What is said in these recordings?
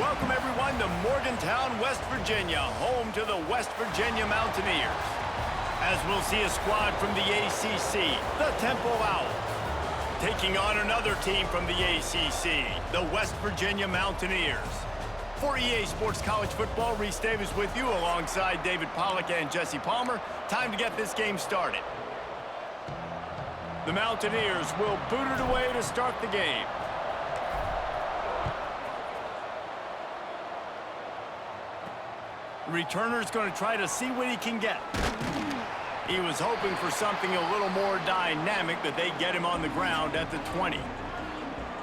Welcome, everyone, to Morgantown, West Virginia, home to the West Virginia Mountaineers. As we'll see a squad from the ACC, the Temple Owls, taking on another team from the ACC, the West Virginia Mountaineers. For EA Sports College Football, Reese Davis with you alongside David Pollack and Jesse Palmer. Time to get this game started. The Mountaineers will boot it away to start the game. Returner's going to try to see what he can get. He was hoping for something a little more dynamic, but they get him on the ground at the 20.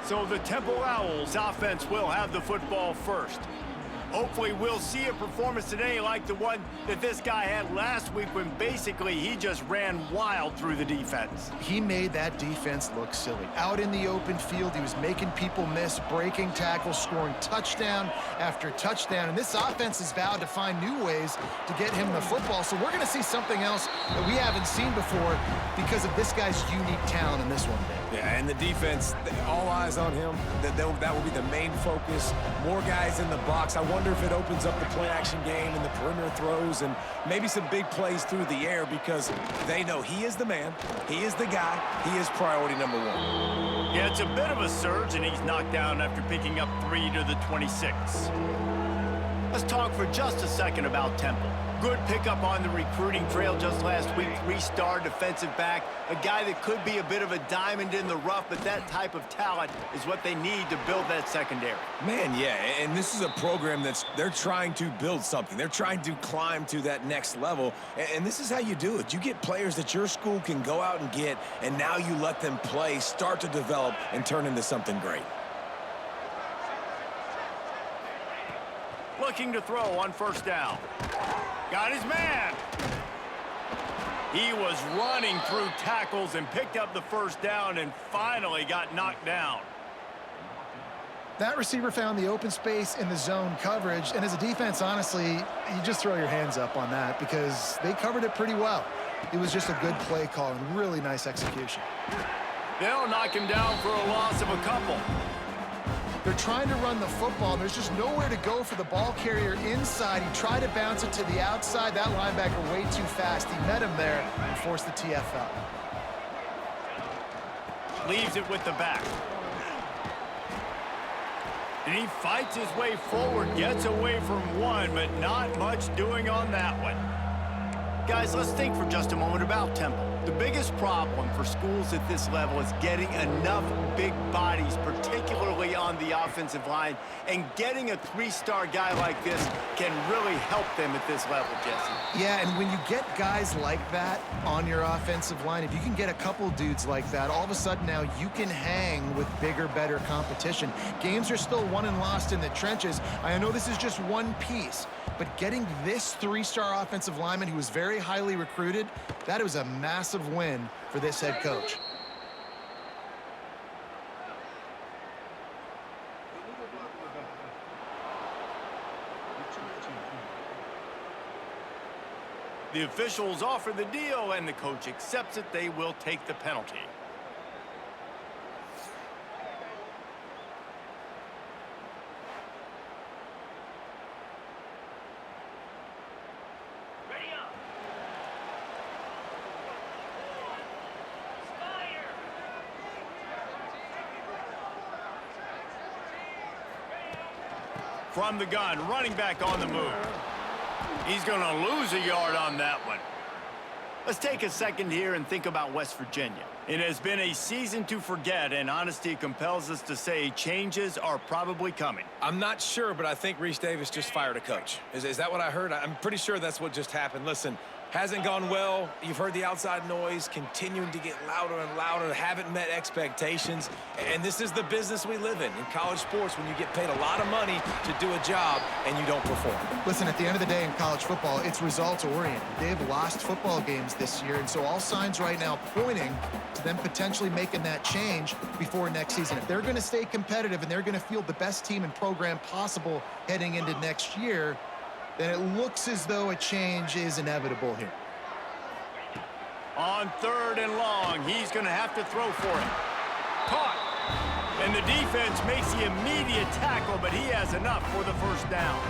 So the Temple Owls offense will have the football first. Hopefully we'll see a performance today like the one that this guy had last week when basically he just ran wild through the defense. He made that defense look silly. Out in the open field, he was making people miss, breaking tackles, scoring touchdown after touchdown. And this offense has vowed to find new ways to get him the football. So we're going to see something else that we haven't seen before because of this guy's unique talent in this one. Yeah, and the defense, all eyes on him. That will be the main focus. More guys in the box. I wonder if it opens up the play-action game and the perimeter throws and maybe some big plays through the air because they know he is the man, he is the guy, he is priority number one. Yeah, it's a bit of a surge, and he's knocked down after picking up 3 to the 26. Let's talk for just a second about Temple. Good pickup on the recruiting trail just last week. 3-star defensive back, a guy that could be a bit of a diamond in the rough, but that type of talent is what they need to build that secondary. Man, yeah, and this is a program they're trying to build something. They're trying to climb to that next level, and this is how you do it. You get players that your school can go out and get, and now you let them play, start to develop, and turn into something great. Looking to throw on first down. Got his man. He was running through tackles and picked up the first down and finally got knocked down. That receiver found the open space in the zone coverage, and as a defense, honestly, you just throw your hands up on that because they covered it pretty well. It was just a good play call and really nice execution. They'll knock him down for a loss of a couple. They're trying to run the football, and there's just nowhere to go for the ball carrier inside. He tried to bounce it to the outside. That linebacker way too fast. He met him there and forced the TFL. Leaves it with the back. And he fights his way forward, gets away from one, but not much doing on that one. Guys, let's think for just a moment about Temple. The biggest problem for schools at this level is getting enough big bodies, particularly on the offensive line, and getting a 3-star guy like this can really help them at this level, Jesse. Yeah, and when you get guys like that on your offensive line, if you can get a couple dudes like that, all of a sudden now you can hang with bigger, better competition. Games are still won and lost in the trenches. I know this is just one piece, but getting this 3-star offensive lineman who was very highly recruited, that was a massive win for this head coach. The officials offer the deal, and the coach accepts it. They will take the penalty. From the gun, running back on the move. He's going to lose a yard on that one. Let's take a second here and think about West Virginia. It has been a season to forget, and honesty compels us to say changes are probably coming. I'm not sure, but I think Reese Davis just fired a coach. Is that what I heard? I'm pretty sure that's what just happened. Listen, hasn't gone well. You've heard the outside noise continuing to get louder and louder. Haven't met expectations. And this is the business we live in college sports, when you get paid a lot of money to do a job and you don't perform. Listen, at the end of the day in college football, it's results-oriented. They've lost football games this year, and so all signs right now pointing to them potentially making that change before next season. If they're going to stay competitive and they're going to field the best team and program possible heading into next year, then it looks as though a change is inevitable here. On 3rd and long, he's going to have to throw for it. Caught. And the defense makes the immediate tackle, but he has enough for the first down.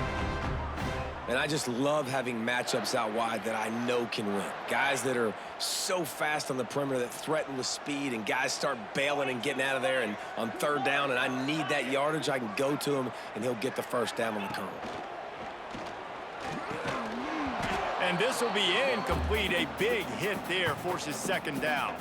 And I just love having matchups out wide that I know can win. Guys that are so fast on the perimeter that threaten with speed, and guys start bailing and getting out of there. And on third down, and I need that yardage, I can go to him, and he'll get the first down on the curl. And this will be incomplete. A big hit there forces second down.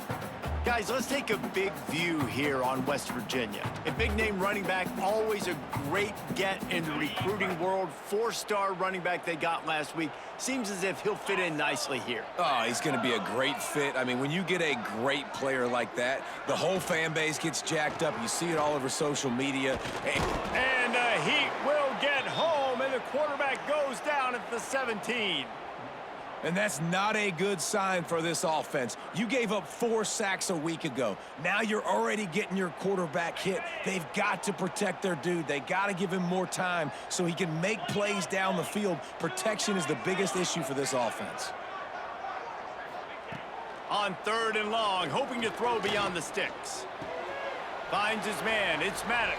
Guys, let's take a big view here on West Virginia. A big-name running back, always a great get in the recruiting world. Four-star running back they got last week. Seems as if he'll fit in nicely here. Oh, he's going to be a great fit. I mean, when you get a great player like that, the whole fan base gets jacked up. You see it all over social media. And the Heat will get home, and the quarterback goes down at the 17. And that's not a good sign for this offense. You gave up 4 sacks a week ago. Now you're already getting your quarterback hit. They've got to protect their dude. They got to give him more time so he can make plays down the field. Protection is the biggest issue for this offense. On third and long, hoping to throw beyond the sticks. Finds his man. It's Maddox.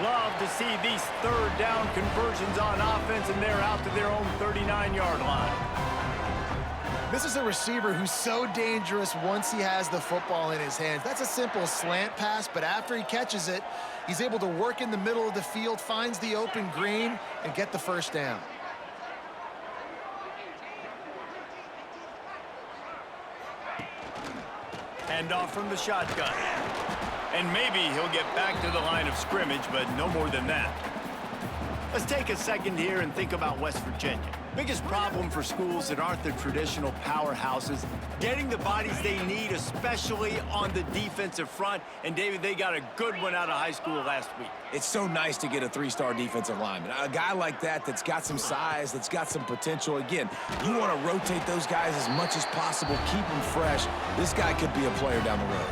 Love to see these third down conversions on offense, and they're out to their own 39-yard line. This is a receiver who's so dangerous once he has the football in his hands. That's a simple slant pass, but after he catches it, he's able to work in the middle of the field, finds the open green, and get the first down. Hand off from the shotgun. And maybe he'll get back to the line of scrimmage, but no more than that. Let's take a second here and think about West Virginia. Biggest problem for schools that aren't the traditional powerhouses, getting the bodies they need, especially on the defensive front. And, David, they got a good one out of high school last week. It's so nice to get a 3-star defensive lineman. A guy like that that's got some size, that's got some potential. Again, you want to rotate those guys as much as possible, keep them fresh. This guy could be a player down the road.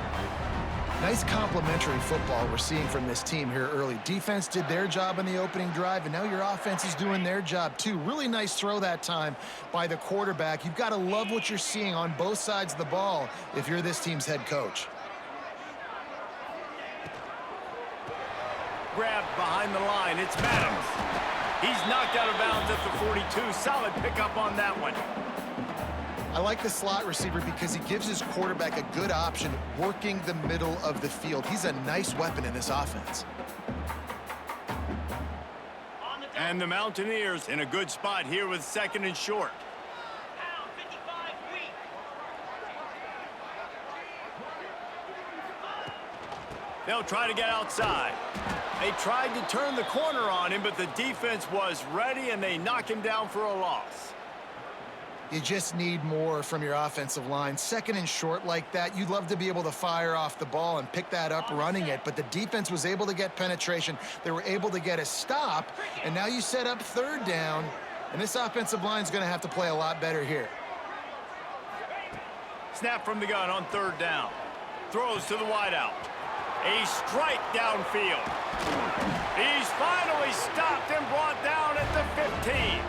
Nice complementary football we're seeing from this team here early. Defense did their job in the opening drive, and now your offense is doing their job too. Really nice throw that time by the quarterback. You've got to love what you're seeing on both sides of the ball if you're this team's head coach. Grabbed behind the line. It's Maddox. He's knocked out of bounds at the 42. Solid pickup on that one. I like the slot receiver because he gives his quarterback a good option working the middle of the field. He's a nice weapon in this offense. And the Mountaineers in a good spot here with second and short. They'll try to get outside. They tried to turn the corner on him, but the defense was ready, and they knock him down for a loss. You just need more from your offensive line. Second and short like that, you'd love to be able to fire off the ball and pick that up running it, but the defense was able to get penetration. They were able to get a stop, and now you set up third down, and this offensive line is going to have to play a lot better here. Snap from the gun on third down. Throws to the wideout. A strike downfield. He's finally stopped and brought down at the 15.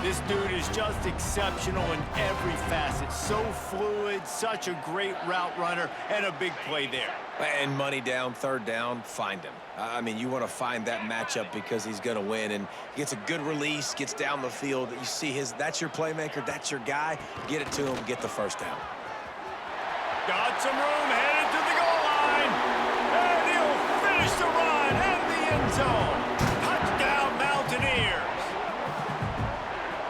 This dude is just exceptional in every facet. So fluid, such a great route runner, and a big play there. And money down, third down, find him. I mean, you want to find that matchup because he's going to win, and gets a good release, gets down the field. You see that's your playmaker, that's your guy. Get it to him, get the first down. Got some room, headed to the goal line, and he'll finish the run and the end zone. Touchdown, Mountaineers.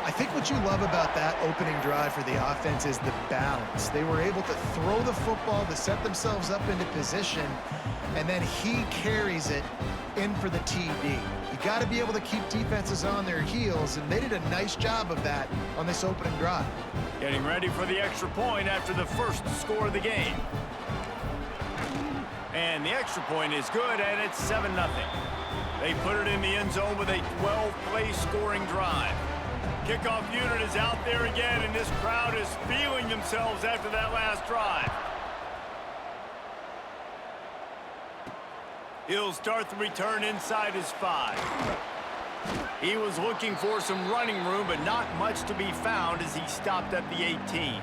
I think what you love about that opening drive for the offense is the balance. They were able to throw the football to set themselves up into position, and then he carries it in for the TD. You got to be able to keep defenses on their heels, and they did a nice job of that on this opening drive. Getting ready for the extra point after the first score of the game. And the extra point is good, and it's 7-0. They put it in the end zone with a 12-play scoring drive. Kickoff unit is out there again, and this crowd is feeling themselves after that last drive. He'll start the return inside his 5. He was looking for some running room, but not much to be found as he stopped at the 18.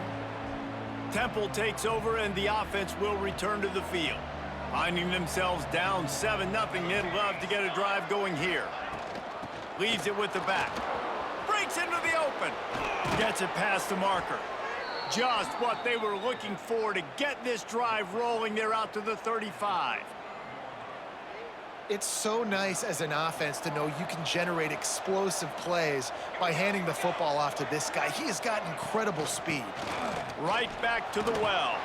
Temple takes over, and the offense will return to the field. Finding themselves down 7-0, they'd love to get a drive going here. Leaves it with the back. Breaks into the open. Gets it past the marker. Just what they were looking for to get this drive rolling. They're out to the 35. It's so nice as an offense to know you can generate explosive plays by handing the football off to this guy. He has got incredible speed. Right back to the well.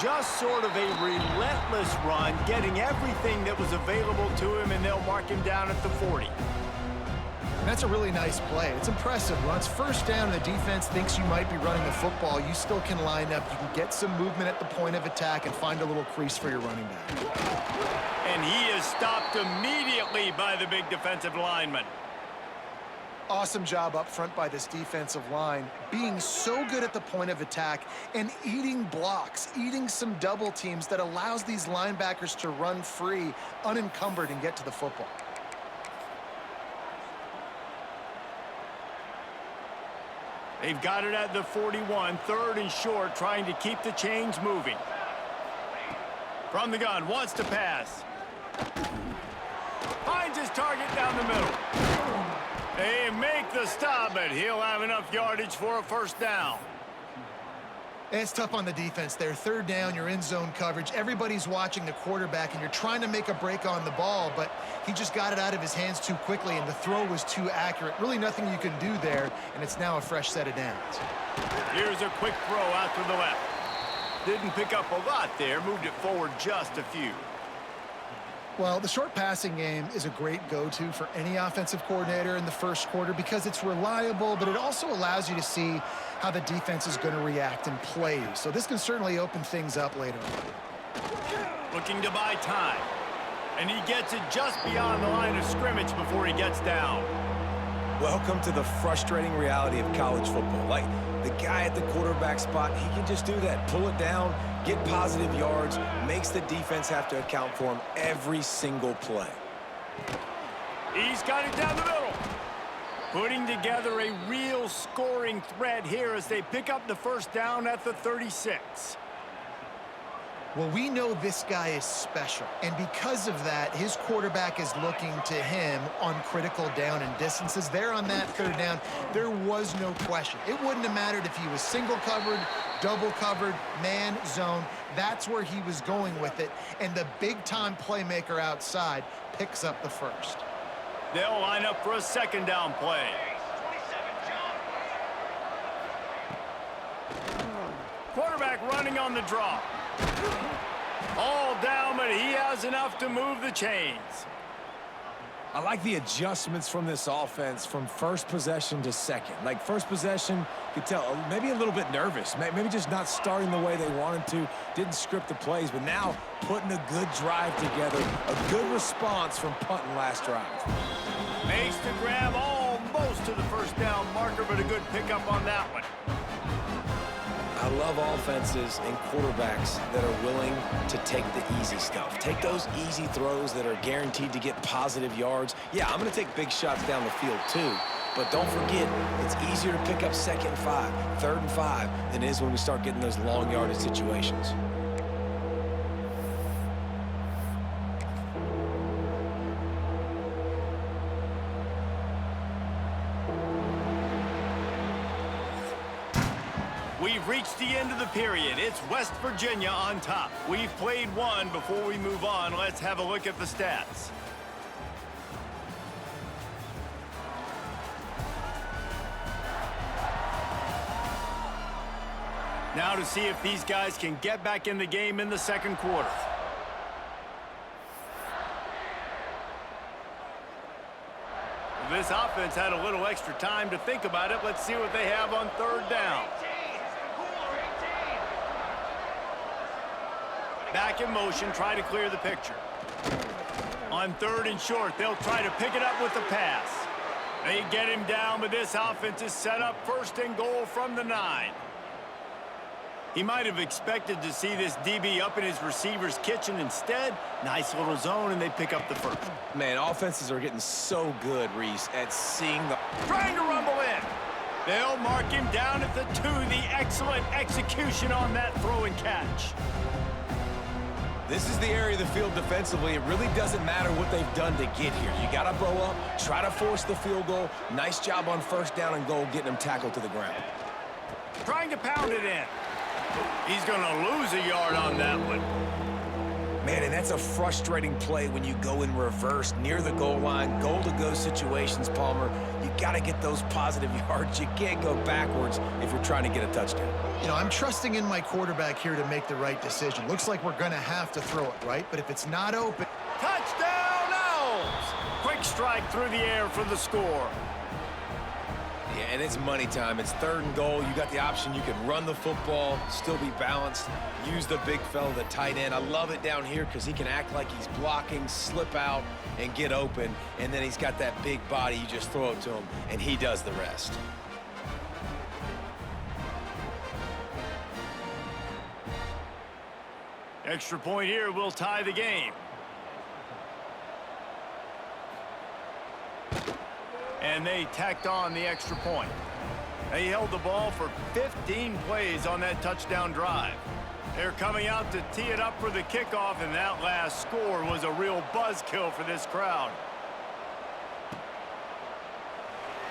Just sort of a relentless run, getting everything that was available to him, and they'll mark him down at the 40. And that's a really nice play. It's impressive. When it's first down and the defense thinks you might be running the football, you still can line up. You can get some movement at the point of attack and find a little crease for your running back. And he is stopped immediately by the big defensive lineman. Awesome job up front by this defensive line, being so good at the point of attack and eating blocks, eating some double teams that allows these linebackers to run free, unencumbered, and get to the football. They've got it at the 41, 3rd and short, trying to keep the chains moving. From the gun, wants to pass. Finds his target down the middle. They make the stop, but he'll have enough yardage for a first down. It's tough on the defense there. 3rd down, you're in zone coverage. Everybody's watching the quarterback, and you're trying to make a break on the ball, but he just got it out of his hands too quickly, and the throw was too accurate. Really nothing you can do there, and it's now a fresh set of downs. Here's a quick throw out to the left. Didn't pick up a lot there, moved it forward just a few. Well, the short passing game is a great go-to for any offensive coordinator in the first quarter because it's reliable, but it also allows you to see how the defense is going to react and play. So this can certainly open things up later on. Looking to buy time. And he gets it just beyond the line of scrimmage before he gets down. Welcome to the frustrating reality of college football. Like, the guy at the quarterback spot, he can just do that. Pull it down, get positive yards, makes the defense have to account for him every single play. He's got it down the middle. Putting together a real scoring threat here as they pick up the first down at the 36. Well, we know this guy is special, and because of that, his quarterback is looking to him on critical down and distances. There on that 3rd down, there was no question. It wouldn't have mattered if he was single covered, double covered, man, zone. That's where he was going with it, and the big-time playmaker outside picks up the first. They'll line up for a 2nd down play. Quarterback running on the draw. All down, but he has enough to move the chains. I like the adjustments from this offense from first possession to second. Like, first possession, you could tell maybe a little bit nervous, maybe just not starting the way they wanted to, didn't script the plays, but now putting a good drive together, a good response from punting last drive. Makes the grab almost to the first down marker, but a good pickup on that one. I love offenses and quarterbacks that are willing to take the easy stuff. Take those easy throws that are guaranteed to get positive yards. Yeah, I'm going to take big shots down the field too, but don't forget, it's easier to pick up 2nd and 5, 3rd and 5 than it is when we start getting those long yardage situations. We've reached the end of the period. It's West Virginia on top. We've played one. Before we move on, let's have a look at the stats. Now to see if these guys can get back in the game in the 2nd quarter. This offense had a little extra time to think about it. Let's see what they have on 3rd down. Back in motion, try to clear the picture. On 3rd and short, they'll try to pick it up with the pass. They get him down, but this offense is set up 1st and goal from the 9. He might have expected to see this DB up in his receiver's kitchen. Instead, nice little zone, and they pick up the first. Man, offenses are getting so good, Reese, at seeing the... Trying to rumble in. They'll mark him down at the 2. The excellent execution on that throw and catch. This is the area of the field defensively. It really doesn't matter what they've done to get here. You got to blow up, try to force the field goal. Nice job on first down and goal, getting them tackled to the ground. Trying to pound it in. He's going to lose a yard on that one. Man, and that's a frustrating play when you go in reverse near the goal line, goal-to-go situations, Palmer. You got to get those positive yards. You can't go backwards if you're trying to get a touchdown. You know, I'm trusting in my quarterback here to make the right decision. Looks like we're going to have to throw it, right? But if it's not open... Touchdown, Owls! Quick strike through the air for the score. Yeah, and it's money time. It's 3rd and goal. You got the option. You can run the football, still be balanced, use the big fella, the tight end. I love it down here because he can act like he's blocking, slip out, and get open. And then he's got that big body. You just throw it to him, and he does the rest. Extra point here will tie the game. And they tacked on the extra point. They held the ball for 15 plays on that touchdown drive. They're coming out to tee it up for the kickoff, and that last score was a real buzzkill for this crowd.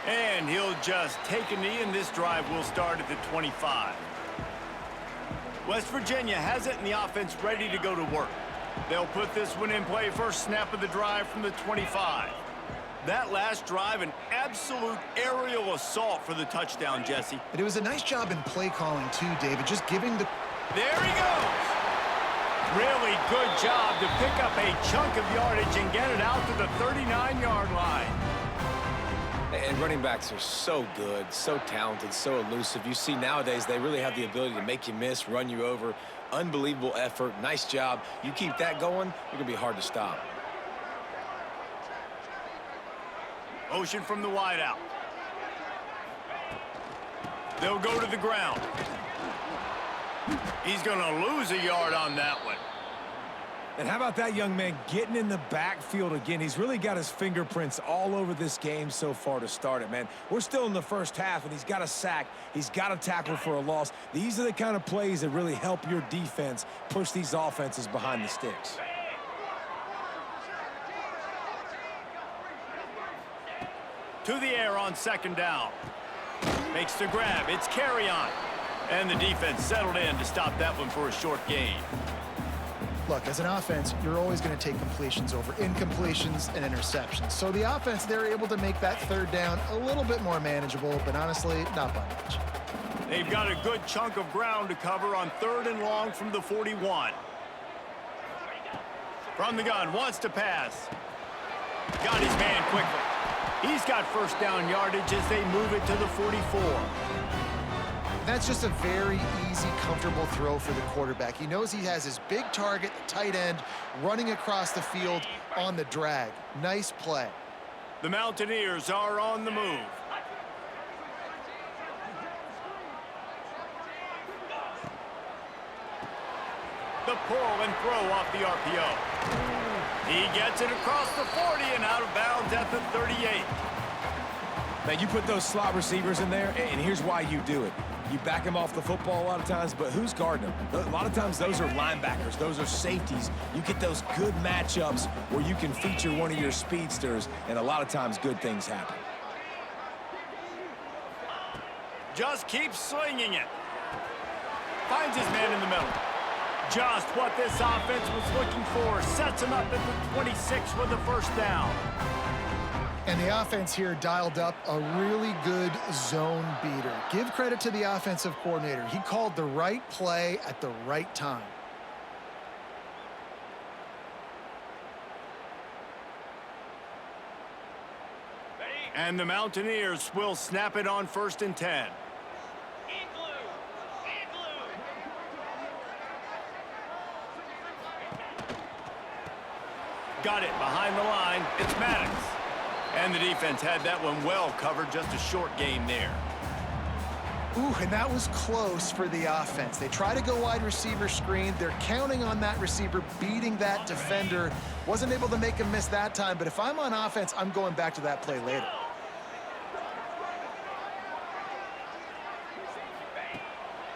And he'll just take a knee, and this drive will start at the 25. West Virginia has it, and the offense ready to go to work. They'll put this one in play first snap of the drive from the 25. That last drive, an absolute aerial assault for the touchdown, Jesse. But it was a nice job in play calling, too, David, just giving the... There he goes! Really good job to pick up a chunk of yardage and get it out to the 39-yard line. And running backs are so good, so talented, so elusive. You see nowadays they really have the ability to make you miss, run you over. Unbelievable effort. Nice job. You keep that going, you're going to be hard to stop. Motion from the wideout. They'll go to the ground. He's going to lose a yard on that one. And how about that young man getting in the backfield again? He's really got his fingerprints all over this game so far to start it, man. We're still in the first half, and he's got a sack. He's got a tackle for a loss. These are the kind of plays that really help your defense push these offenses behind the sticks. To the air on 2nd down. Makes the grab. It's carry on. And the defense settled in to stop that one for a short gain. Look, as an offense, you're always going to take completions over incompletions and interceptions. So the offense, they're able to make that 3rd down a little bit more manageable, but honestly, not by much. They've got a good chunk of ground to cover on 3rd and long from the 41. From the gun, wants to pass. Got his man quickly. He's got first down yardage as they move it to the 44. That's just a very easy, comfortable throw for the quarterback. He knows he has his big target, the tight end, running across the field on the drag. Nice play. The Mountaineers are on the move. The pull and throw off the RPO. He gets it across the 40 and out of bounds at the 38. Man, you put those slot receivers in there, and here's why you do it. You back them off the football a lot of times, but who's guarding them? A lot of times those are linebackers. Those are safeties. You get those good matchups where you can feature one of your speedsters, and a lot of times good things happen. Just keeps slinging it. Finds his man in the middle. Just what this offense was looking for. Sets him up at the 26 for the first down. And the offense here dialed up a really good zone beater. Give credit to the offensive coordinator. He called the right play at the right time. And the Mountaineers will snap it on 1st and 10. Got it behind the line. It's Maddox. And the defense had that one well covered. Just a short gain there. Ooh, and that was close for the offense. They try to go wide receiver screen. They're counting on that receiver beating that defender. Wasn't able to make him miss that time, but if I'm on offense, I'm going back to that play later.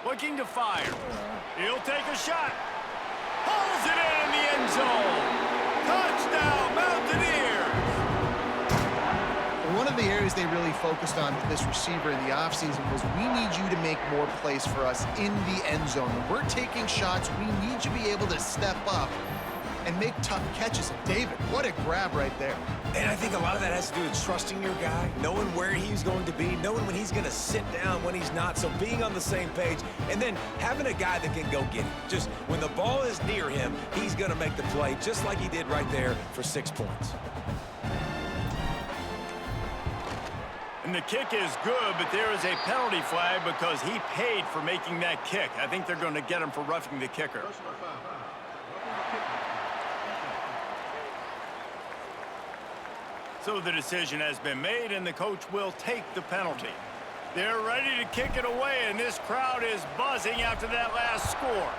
Looking to fire. He'll take a shot. Pulls it in, and the zone. Touchdown, Mountaineers! One of the areas they really focused on with this receiver in the offseason was we need you to make more plays for us in the end zone. When we're taking shots, we need you to be able to step up and make tough catches. And David, what a grab right there. And I think a lot of that has to do with trusting your guy, knowing where he's going to be, knowing when he's going to sit down, when he's not, so being on the same page, and then having a guy that can go get it. Just when the ball is near him, he's going to make the play, just like he did right there for 6 points. And the kick is good, but there is a penalty flag because he paid for making that kick. I think they're going to get him for roughing the kicker. So the decision has been made, and the coach will take the penalty. They're ready to kick it away, and this crowd is buzzing after that last score.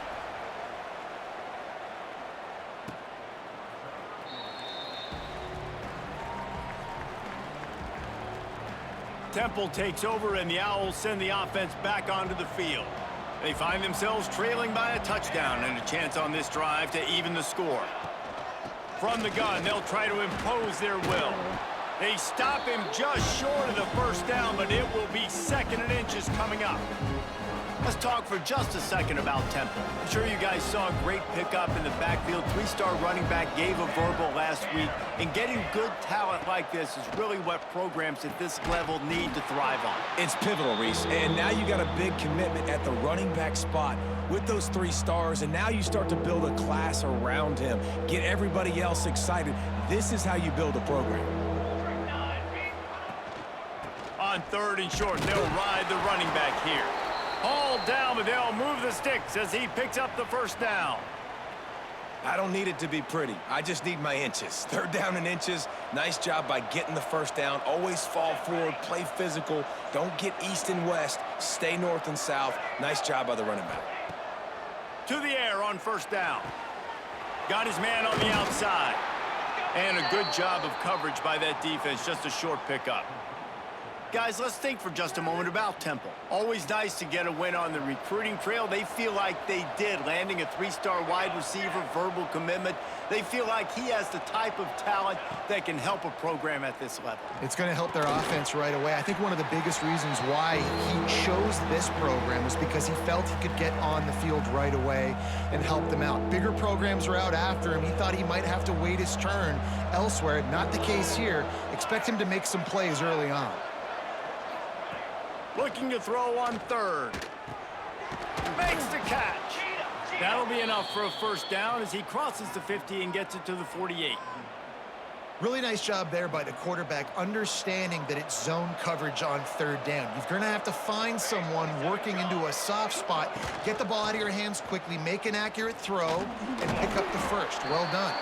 Temple takes over, and the Owls send the offense back onto the field. They find themselves trailing by a touchdown and a chance on this drive to even the score. From the gun, they'll try to impose their will. They stop him just short of the first down, but it will be 2nd and inches coming up. Let's talk for just a second about Temple. I'm sure you guys saw a great pickup in the backfield. 3-star running back gave a verbal last week. And getting good talent like this is really what programs at this level need to thrive on. It's pivotal, Reese. And now you got a big commitment at the running back spot with those 3 stars. And now you start to build a class around him. Get everybody else excited. This is how you build a program. On 3rd and short, they'll ride the running back here. All down, but they'll move the sticks as he picks up the first down. I don't need it to be pretty. I just need my inches. 3rd down and inches. Nice job by getting the first down. Always fall forward, play physical. Don't get east and west. Stay north and south. Nice job by the running back. To the air on 1st down. Got his man on the outside. And a good job of coverage by that defense. Just a short pickup. Guys, let's think for just a moment about Temple. Always nice to get a win on the recruiting trail. They feel like they did, landing a 3-star wide receiver, verbal commitment. They feel like he has the type of talent that can help a program at this level. It's going to help their offense right away. I think one of the biggest reasons why he chose this program was because he felt he could get on the field right away and help them out. Bigger programs are out after him. He thought he might have to wait his turn elsewhere. Not the case here. Expect him to make some plays early on. Looking to throw on 3rd. Makes the catch. That'll be enough for a first down as he crosses the 50 and gets it to the 48. Really nice job there by the quarterback, understanding that it's zone coverage on 3rd down. You're going to have to find someone working into a soft spot, get the ball out of your hands quickly, make an accurate throw, and pick up the first. Well done.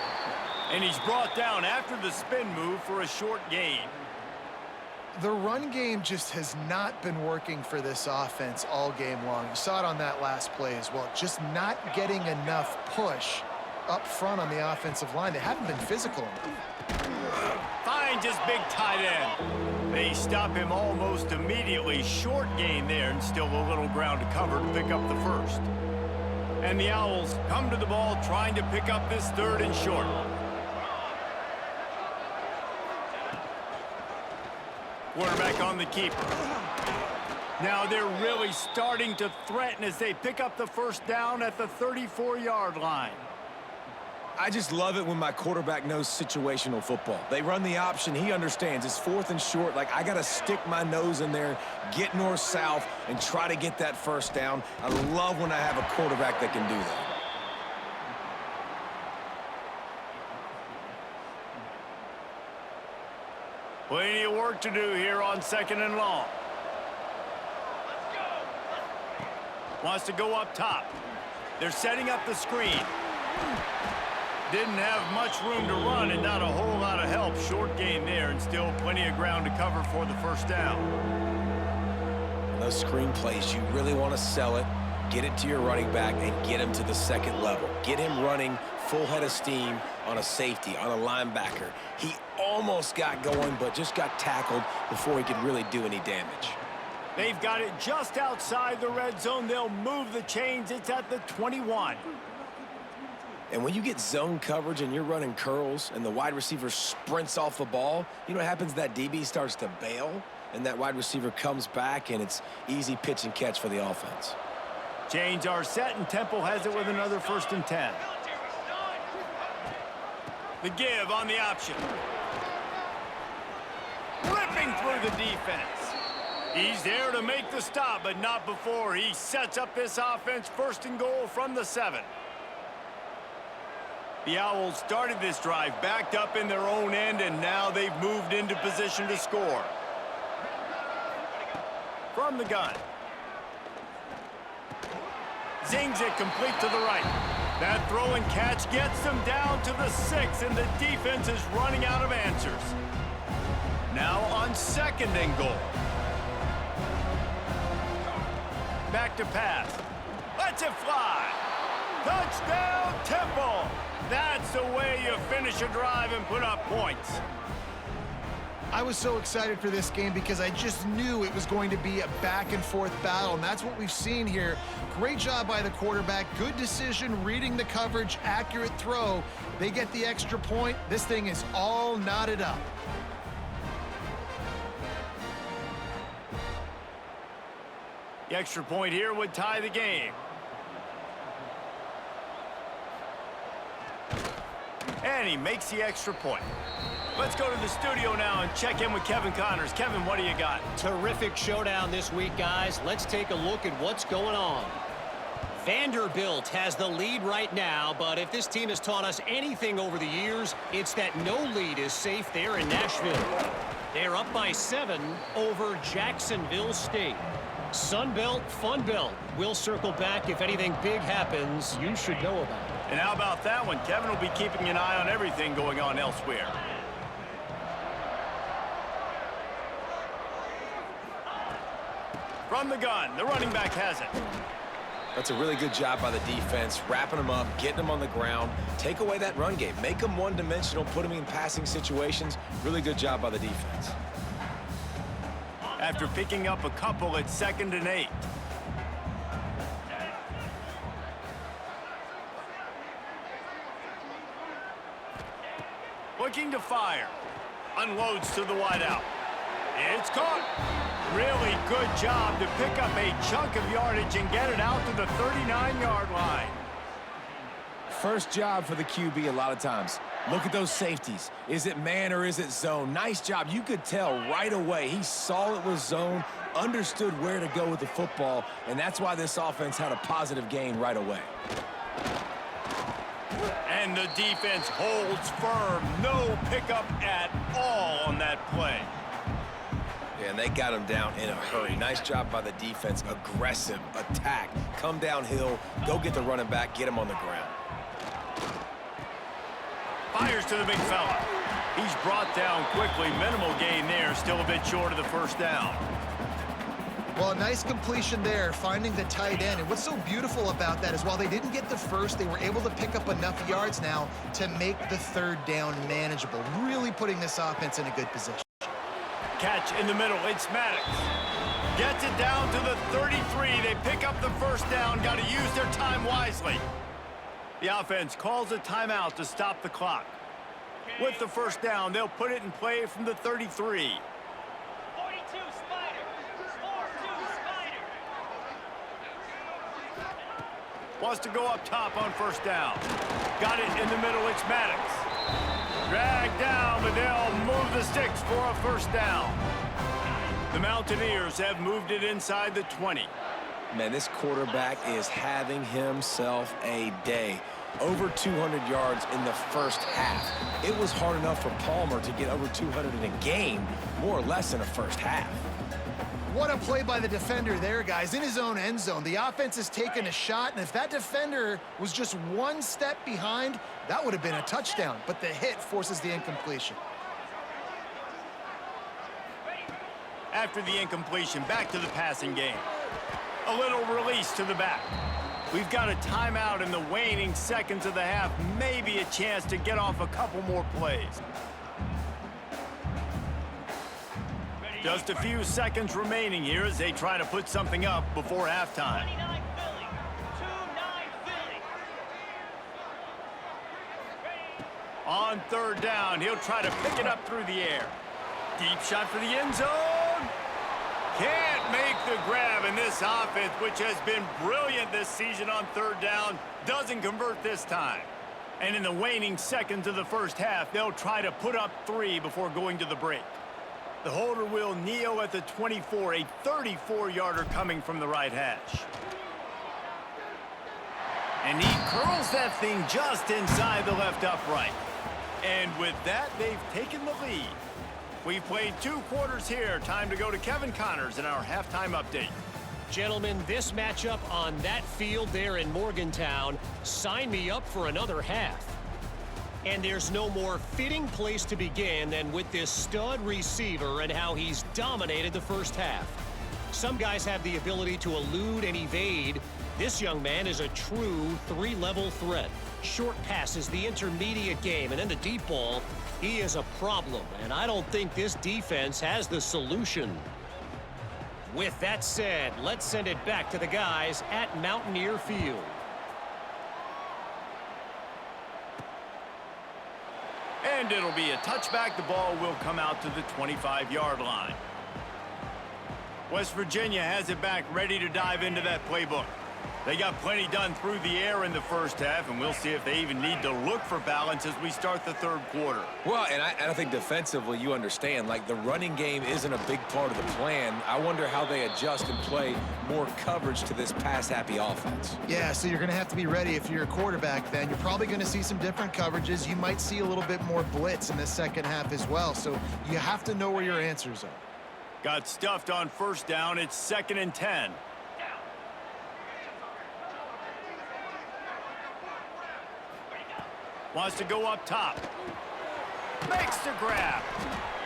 And he's brought down after the spin move for a short gain. The run game just has not been working for this offense all game long. You saw it on that last play as well. Just not getting enough push up front on the offensive line. They haven't been physical enough. Finds his big tight end. They stop him almost immediately. Short gain there, and still a little ground to cover to pick up the first. And the Owls come to the ball trying to pick up this 3rd and short. Quarterback on the keeper. Now they're really starting to threaten as they pick up the first down at the 34-yard line. I just love it when my quarterback knows situational football. They run the option. He understands. It's 4th and short. Like, I got to stick my nose in there, get north-south, and try to get that first down. I love when I have a quarterback that can do that. Plenty of work to do here on 2nd and long. Wants to go up top. They're setting up the screen. Didn't have much room to run and not a whole lot of help. Short gain there and still plenty of ground to cover for the first down. Those screen plays, you really want to sell it, get it to your running back, and get him to the 2nd level. Get him running full head of steam on a safety, on a linebacker. He almost got going, but just got tackled before he could really do any damage. They've got it just outside the red zone. They'll move the chains. It's at the 21. And when you get zone coverage and you're running curls and the wide receiver sprints off the ball, you know what happens? That DB starts to bail, and that wide receiver comes back, and it's easy pitch and catch for the offense. Chains are set, and Temple has it with another 1st and 10. The give on the option. Ripping through the defense. He's there to make the stop, but not before he sets up this offense 1st and goal from the 7. The Owls started this drive backed up in their own end, and now they've moved into position to score. From the gun. Zings it complete to the right. That throw and catch gets them down to the 6, and the defense is running out of answers. Now on 2nd and goal. Back to pass. Lets it fly. Touchdown, Temple. That's the way you finish a drive and put up points. I was so excited for this game because I just knew it was going to be a back-and-forth battle, and that's what we've seen here. Great job by the quarterback. Good decision, reading the coverage, accurate throw. They get the extra point. This thing is all knotted up. The extra point here would tie the game. And he makes the extra point. Let's go to the studio now and check in with Kevin Connors. Kevin, what do you got? Terrific showdown this week, guys. Let's take a look at what's going on. Vanderbilt has the lead right now, but if this team has taught us anything over the years, it's that no lead is safe there in Nashville. They're up by 7 over Jacksonville State. Sunbelt, Funbelt. We'll circle back if anything big happens you should know about it. And how about that one? Kevin will be keeping an eye on everything going on elsewhere. From the gun, the running back has it. That's a really good job by the defense, wrapping them up, getting them on the ground. Take away that run game. Make them one-dimensional, put them in passing situations. Really good job by the defense. After picking up a couple, it's 2nd and 8. Looking to fire. Unloads to the wideout. It's caught. Really good job to pick up a chunk of yardage and get it out to the 39-yard line. First job for the QB a lot of times. Look at those safeties. Is it man or is it zone? Nice job. You could tell right away. He saw it was zone, understood where to go with the football, and that's why this offense had a positive gain right away. And the defense holds firm. No pickup at all on that play. Yeah, and they got him down in a hurry. Nice job by the defense. Aggressive attack. Come downhill. Go get the running back. Get him on the ground. Fires to the big fella. He's brought down quickly. Minimal gain there. Still a bit short of the 1st down. Well, a nice completion there, finding the tight end. And what's so beautiful about that is while they didn't get the first, they were able to pick up enough yards now to make the 3rd down manageable, really putting this offense in a good position. Catch in the middle. It's Maddox. Gets it down to the 33. They pick up the 1st down. Got to use their time wisely. The offense calls a timeout to stop the clock. With the 1st down, they'll put it in play from the 33. Wants to go up top on 1st down. Got it in the middle. It's Maddox. Dragged down, but they'll move the sticks for a 1st down. The Mountaineers have moved it inside the 20. Man, this quarterback is having himself a day. Over 200 yards in the 1st half. It was hard enough for Palmer to get over 200 in a game, more or less in a 1st half. What a play by the defender there, guys, in his own end zone. The offense has taken a shot, and if that defender was just 1 step behind, that would have been a touchdown, but the hit forces the incompletion. After the incompletion, back to the passing game. A little release to the back. We've got a timeout in the waning seconds of the half, maybe a chance to get off a couple more plays. Just a few seconds remaining here as they try to put something up before halftime. on third down. He'll try to pick it up through the air. Deep shot for the end zone. Can't make the grab, and this offense, which has been brilliant this season on third down, doesn't convert this time. And in the waning seconds of the first half, they'll try to put up 3 before going to the break. The holder will kneel at the 24, a 34-yarder coming from the right hash. And he curls that thing just inside the left upright. And with that, they've taken the lead. We've played 2 quarters here. Time to go to Kevin Connors in our halftime update. Gentlemen, this matchup on that field there in Morgantown, sign me up for another half. And there's no more fitting place to begin than with this stud receiver and how he's dominated the first half. Some guys have the ability to elude and evade. This young man is a true 3-level threat. Short passes, the intermediate game, and then the deep ball. He is a problem, and I don't think this defense has the solution. With that said, let's send it back to the guys at Mountaineer Field. And it'll be a touchback. The ball will come out to the 25-yard line. West Virginia has it back, ready to dive into that playbook. They got plenty done through the air in the first half, and we'll see if they even need to look for balance as we start the third quarter. Well, and I think defensively, you understand, like the running game isn't a big part of the plan. I wonder how they adjust and play more coverage to this pass-happy offense. Yeah, so you're going to have to be ready if you're a quarterback then. You're probably going to see some different coverages. You might see a little bit more blitz in the second half as well, so you have to know where your answers are. Got stuffed on first down. It's 2nd and 10. Wants to go up top. Makes the grab.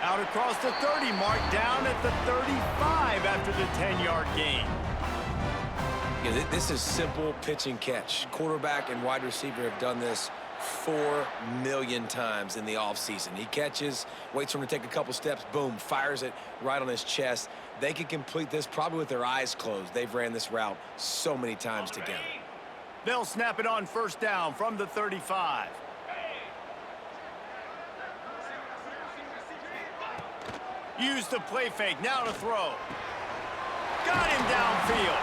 Out across the 30 mark, down at the 35 after the 10-yard gain. Yeah, this is simple pitch and catch. Quarterback and wide receiver have done this 4 million times in the offseason. He catches, waits for him to take a couple steps, boom, fires it right on his chest. They can complete this probably with their eyes closed. They've ran this route so many times together. They'll snap it on first down from the 35. Use the play fake, now to throw. Got him downfield.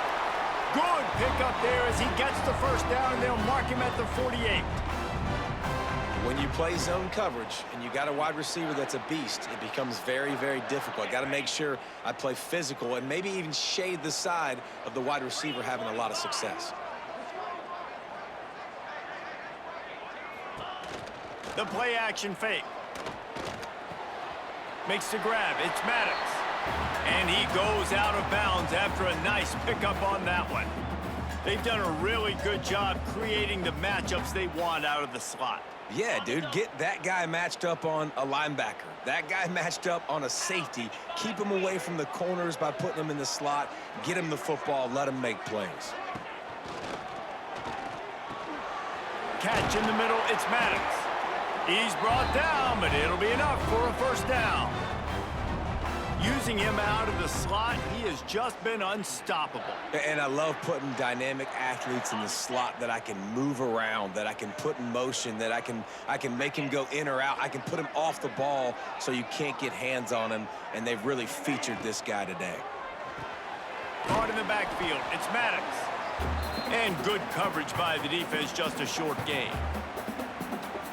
Good pickup there as he gets the first down, and they'll mark him at the 48. When you play zone coverage and you got a wide receiver that's a beast, it becomes very, very difficult. Got to make sure I play physical and maybe even shade the side of the wide receiver having a lot of success. The play action fake. Makes the grab. It's Maddox. And he goes out of bounds after a nice pickup on that one. They've done a really good job creating the matchups they want out of the slot. Yeah, dude, get that guy matched up on a linebacker. That guy matched up on a safety. Keep him away from the corners by putting him in the slot. Get him the football. Let him make plays. Catch in the middle. It's Maddox. He's brought down, but it'll be enough for a first down. Using him out of the slot, he has just been unstoppable. And I love putting dynamic athletes in the slot that I can move around, that I can put in motion, that I can make him go in or out. I can put him off the ball so you can't get hands on him, and they've really featured this guy today. Caught in the backfield. It's Maddox. And good coverage by the defense, just a short gain.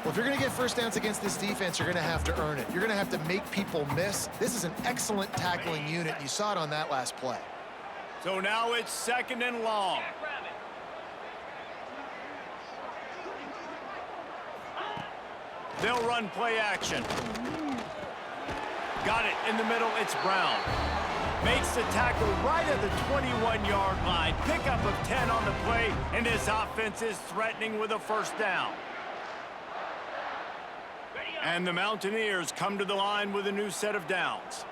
Well, if you're going to get first downs against this defense, you're going to have to earn it. You're going to have to make people miss. This is an excellent tackling unit. You saw it on that last play. So now it's 2nd and long. They'll run play action. Got it in the middle. It's Brown. Makes the tackle right at the 21-yard line. Pickup of 10 on the play, and this offense is threatening with a first down. And the Mountaineers come to the line with a new set of downs.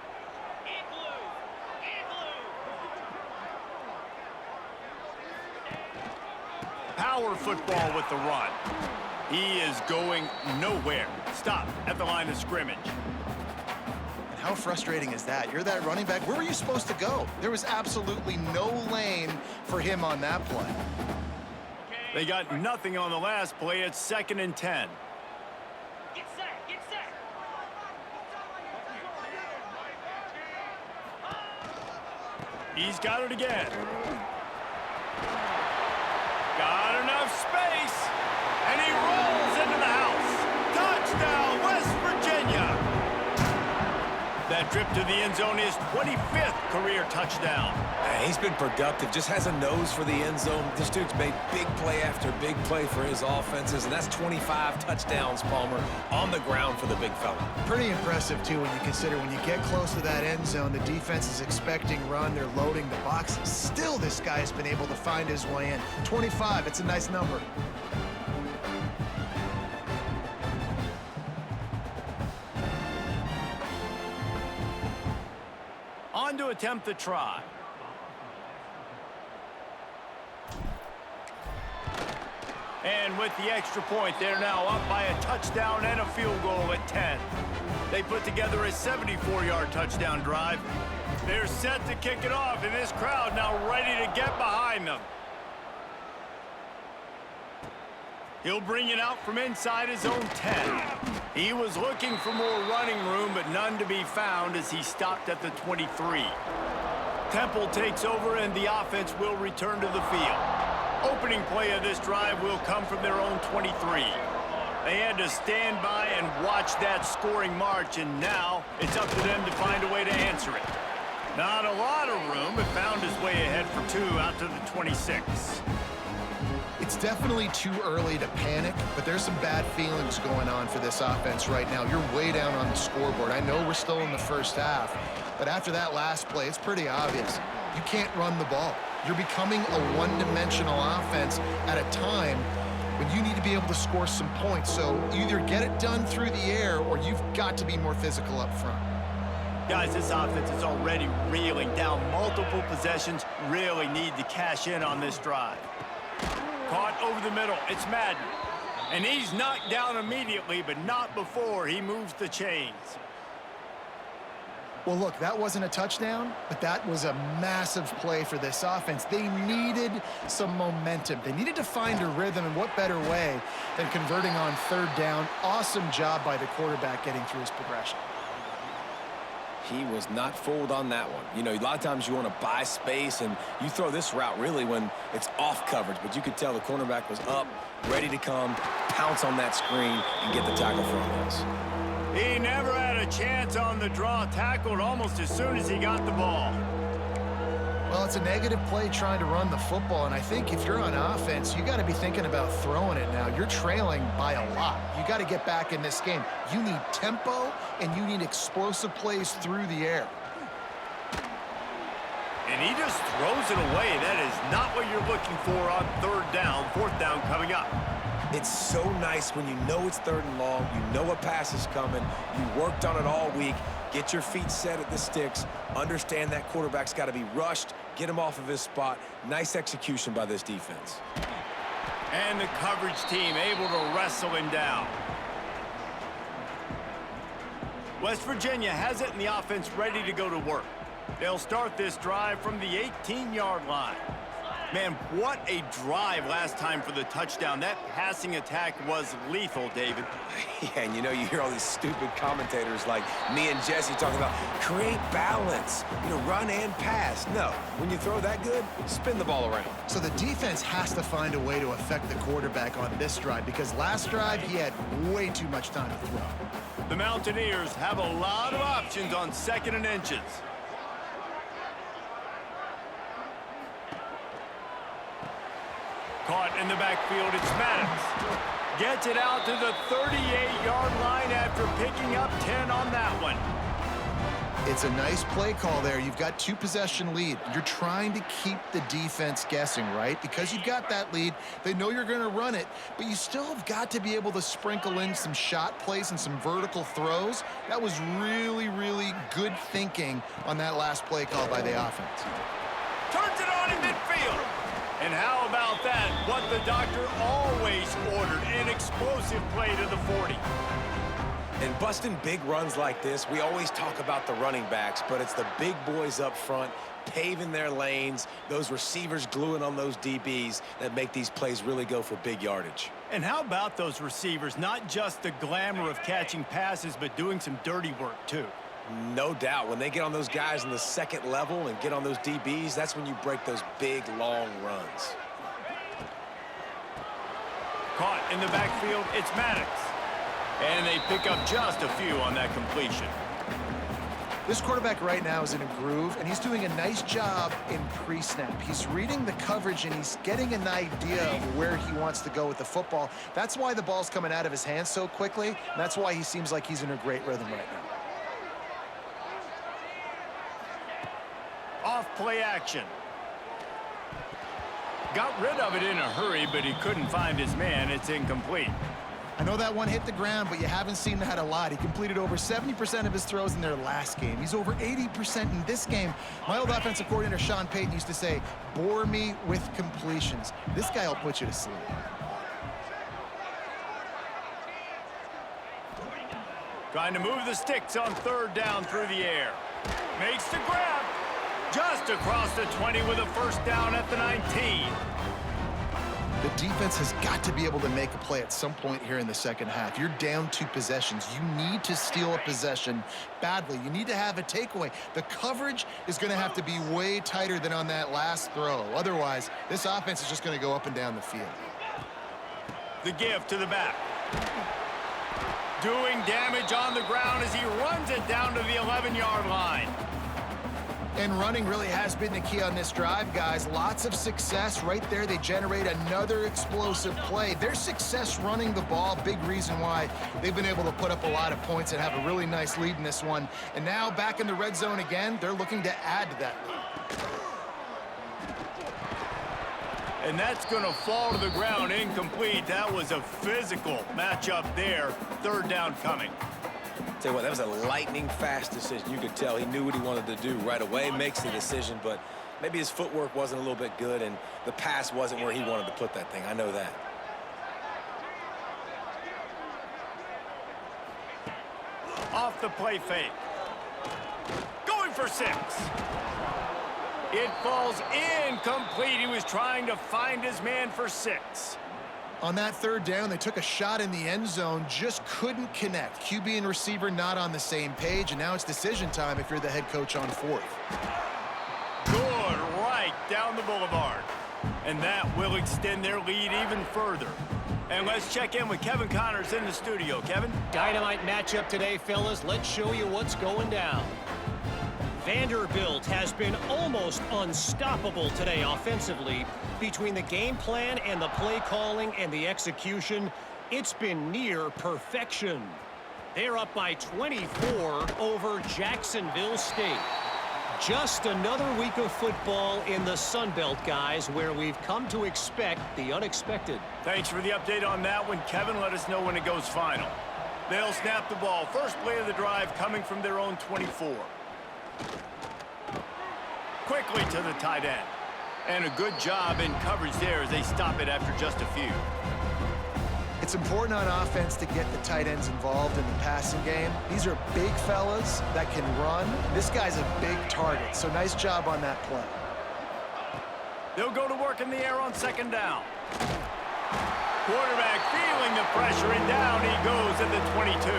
Power football with the run. He is going nowhere. Stop at the line of scrimmage. And how frustrating is that? You're that running back. Where were you supposed to go? There was absolutely no lane for him on that play. They got nothing on the last play. It's 2nd and 10. Get set. He's got it again. Got enough space. And he rolls into the house. Touchdown, West Virginia. That trip to the end zone is 25th career touchdown. He's been productive, just has a nose for the end zone. This dude's made big play after big play for his offenses, and that's 25 touchdowns, Palmer, on the ground for the big fella. Pretty impressive, too, when you consider when you get close to that end zone, the defense is expecting run, they're loading the boxes. Still, this guy has been able to find his way in. 25, it's a nice number. On to attempt the try. And with the extra point, they're now up by a touchdown and a field goal at 10. They put together a 74-yard touchdown drive. They're set to kick it off, and this crowd now ready to get behind them. He'll bring it out from inside his own 10. He was looking for more running room, but none to be found as he stopped at the 23. Temple takes over, and the offense will return to the field. Opening play of this drive will come from their own 23. They had to stand by and watch that scoring march, and now it's up to them to find a way to answer it. Not a lot of room, but found his way ahead for 2 out to the 26. It's definitely too early to panic, but there's some bad feelings going on for this offense right now. You're way down on the scoreboard. I know we're still in the first half, but after that last play, it's pretty obvious. You can't run the ball. You're becoming a one-dimensional offense at a time when you need to be able to score some points. So either get it done through the air or you've got to be more physical up front. Guys, this offense is already reeling down multiple possessions. Really need to cash in on this drive. Caught over the middle. It's Madden. And he's knocked down immediately, but not before he moves the chains. Well, look, that wasn't a touchdown, but that was a massive play for this offense. They needed some momentum. They needed to find a rhythm, and what better way than converting on third down. Awesome job by the quarterback getting through his progression. He was not fooled on that one. You know, a lot of times you want to buy space, and you throw this route really when it's off coverage, but you could tell the cornerback was up, ready to come, pounce on that screen, and get the tackle for a loss. He never had a chance on the draw, tackled almost as soon as he got the ball. Well, it's a negative play trying to run the football, and I think if you're on offense, you got to be thinking about throwing it now. You're trailing by a lot. You got to get back in this game. You need tempo, and you need explosive plays through the air. And he just throws it away. That is not what you're looking for on third down, fourth down coming up. It's so nice when you know it's third and long, you know a pass is coming, you worked on it all week, get your feet set at the sticks, understand that quarterback's got to be rushed, get him off of his spot. Nice execution by this defense. And the coverage team able to wrestle him down. West Virginia has it and the offense ready to go to work. They'll start this drive from the 18-yard line. Man, what a drive last time for the touchdown. That passing attack was lethal, David. Yeah, and you know, you hear all these stupid commentators like me and Jesse talking about create balance, you know, run and pass. No, when you throw that good, spin the ball around. So the defense has to find a way to affect the quarterback on this drive because last drive he had way too much time to throw. The Mountaineers have a lot of options on 2nd and inches. Caught in the backfield, it's Maddox. Gets it out to the 38-yard line after picking up 10 on that one. It's a nice play call there. You've got 2-possession lead. You're trying to keep the defense guessing, right? Because you've got that lead, they know you're going to run it, but you still have got to be able to sprinkle in some shot plays and some vertical throws. That was really, really good thinking on that last play call by the offense. Turns it on in midfield. And how about that? What the doctor always ordered, an explosive play to the 40. And busting big runs like this, we always talk about the running backs, but it's the big boys up front, paving their lanes, those receivers gluing on those DBs that make these plays really go for big yardage. And how about those receivers? Not just the glamour of catching passes, but doing some dirty work, too. No doubt. When they get on those guys in the second level and get on those DBs, that's when you break those big, long runs. Caught in the backfield, it's Maddox. And they pick up just a few on that completion. This quarterback right now is in a groove, and he's doing a nice job in pre-snap. He's reading the coverage, and he's getting an idea of where he wants to go with the football. That's why the ball's coming out of his hands so quickly, and that's why he seems like he's in a great rhythm right now. Off play action. Got rid of it in a hurry, but he couldn't find his man. It's incomplete. I know that one hit the ground, but you haven't seen that a lot. He completed over 70% of his throws in their last game. He's over 80% in this game. My old offensive coordinator, Sean Payton, used to say, bore me with completions. This guy will put you to sleep. Trying to move the sticks on third down through the air. Makes the grab. Just across the 20 with a first down at the 19. The defense has got to be able to make a play at some point here in the second half. You're down 2 possessions. You need to steal a possession badly. You need to have a takeaway. The coverage is going to have to be way tighter than on that last throw. Otherwise, this offense is just going to go up and down the field. The give to the back. Doing damage on the ground as he runs it down to the 11-yard line. And running really has been the key on this drive, guys. Lots of success right there. They generate another explosive play. Their success running the ball, big reason why they've been able to put up a lot of points and have a really nice lead in this one. And now back in the red zone again, they're looking to add to that lead. And that's going to fall to the ground incomplete. That was a physical matchup there. Third down coming. Tell you what, that was a lightning-fast decision. You could tell he knew what he wanted to do right away, makes the decision, but maybe his footwork wasn't a little bit good, and the pass wasn't where he wanted to put that thing. I know that. Off the play fake. Going for 6. It falls incomplete. He was trying to find his man for 6. On that third down, they took a shot in the end zone, just couldn't connect. QB and receiver not on the same page, and now it's decision time if you're the head coach on 4th. Good, right down the boulevard. And that will extend their lead even further. And let's check in with Kevin Connors in the studio. Kevin? Dynamite matchup today, fellas. Let's show you what's going down. Vanderbilt has been almost unstoppable today offensively. Between the game plan and the play calling and the execution, it's been near perfection. They're up by 24 over Jacksonville State. Just another week of football in the Sun Belt, guys, where we've come to expect the unexpected. Thanks for the update on that one, Kevin. Let us know when it goes final. They'll snap the ball. First play of the drive coming from their own 24. Quickly to the tight end. And a good job in coverage there as they stop it after just a few. It's important on offense to get the tight ends involved in the passing game. These are big fellas that can run. This guy's a big target, so nice job on that play. They'll go to work in the air on second down. Quarterback feeling the pressure, and down he goes at the 22.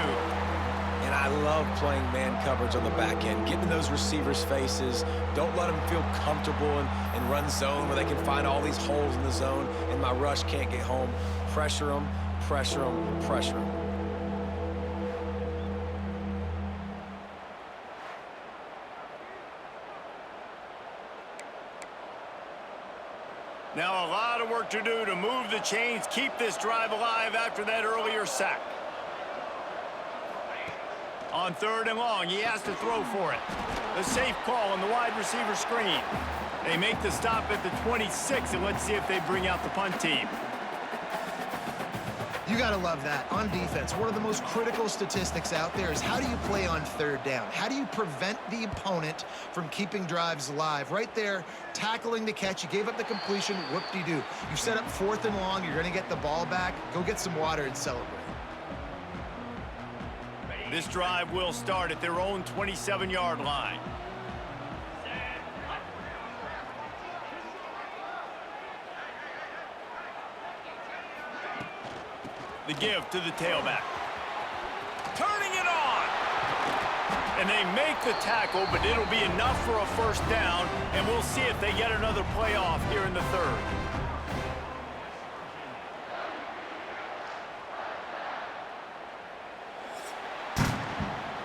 And I love playing man coverage on the back end, getting in those receivers' faces. Don't let them feel comfortable and run zone where they can find all these holes in the zone and my rush can't get home. Pressure them, pressure them, pressure them. Now a lot of work to do to move the chains, keep this drive alive after that earlier sack. On third and long, he has to throw for it. The safe call on the wide receiver screen. They make the stop at the 26, and let's see if they bring out the punt team. You got to love that. On defense, one of the most critical statistics out there is how do you play on third down? How do you prevent the opponent from keeping drives alive? Right there, tackling the catch. You gave up the completion. Whoop-de-doo. You set up fourth and long. You're going to get the ball back. Go get some water and celebrate. This drive will start at their own 27-yard line. The give to the tailback. Turning it on. And they make the tackle, but it'll be enough for a first down, and we'll see if they get another playoff here in the third.